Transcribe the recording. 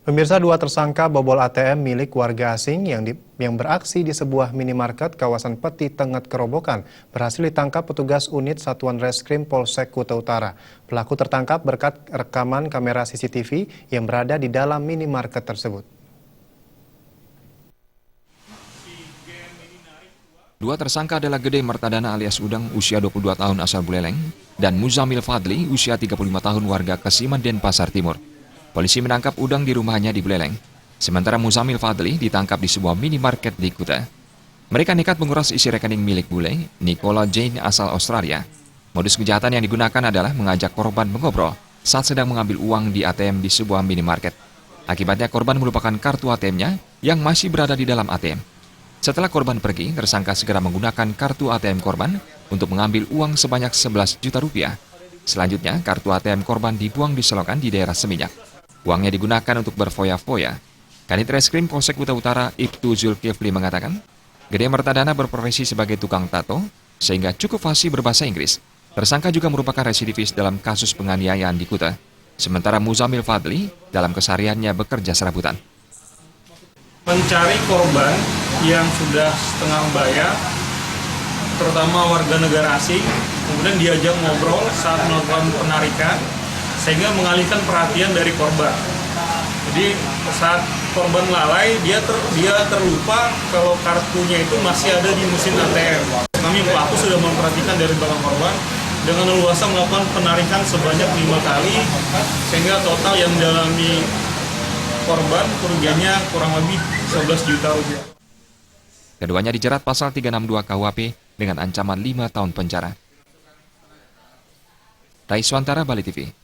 Pemirsa, dua tersangka bobol ATM milik warga asing yang beraksi di sebuah minimarket kawasan Peti Tenget Kerobokan berhasil ditangkap petugas unit Satuan Reskrim Polsek Kuta Utara. Pelaku tertangkap berkat rekaman kamera CCTV yang berada di dalam minimarket tersebut. Dua tersangka adalah Gede Mertadana alias Udang usia 22 tahun asal Buleleng dan Muzamil Fadli usia 35 tahun warga Kasiman, Denpasar Timur. Polisi menangkap Udang di rumahnya di Buleleng, sementara Muzamil Fadli ditangkap di sebuah minimarket di Kuta. Mereka nekat menguras isi rekening milik bule, Nicola Jane asal Australia. Modus kejahatan yang digunakan adalah mengajak korban mengobrol saat sedang mengambil uang di ATM di sebuah minimarket. Akibatnya korban melupakan kartu ATM-nya yang masih berada di dalam ATM. Setelah korban pergi, tersangka segera menggunakan kartu ATM korban untuk mengambil uang sebanyak 11 juta rupiah. Selanjutnya, kartu ATM korban dibuang di selokan di daerah Seminyak. Uangnya digunakan untuk berfoya-foya. Kanit Reskrim Polsek Kuta Utara, Ibtu Zulkifli mengatakan, Gede Mertadana berprofesi sebagai tukang tato, sehingga cukup fasih berbahasa Inggris. Tersangka juga merupakan residivis dalam kasus penganiayaan di Kuta. Sementara Muzamil Fadli dalam kesehariannya bekerja serabutan. Mencari korban yang sudah setengah bayar, terutama warga negara asing, kemudian diajak ngobrol saat melakukan penarikan, sehingga mengalihkan perhatian dari korban. Jadi saat korban lalai, dia terlupa kalau kartunya itu masih ada di mesin ATM. Kami pelaku sudah memperhatikan dari belakang korban dengan leluasa melakukan penarikan sebanyak 5 kali, sehingga total yang dialami korban kerugiannya kurang lebih 11 juta rupiah. Keduanya dijerat pasal 362 KUHP dengan ancaman 5 tahun penjara. Raiswantara, Bali TV.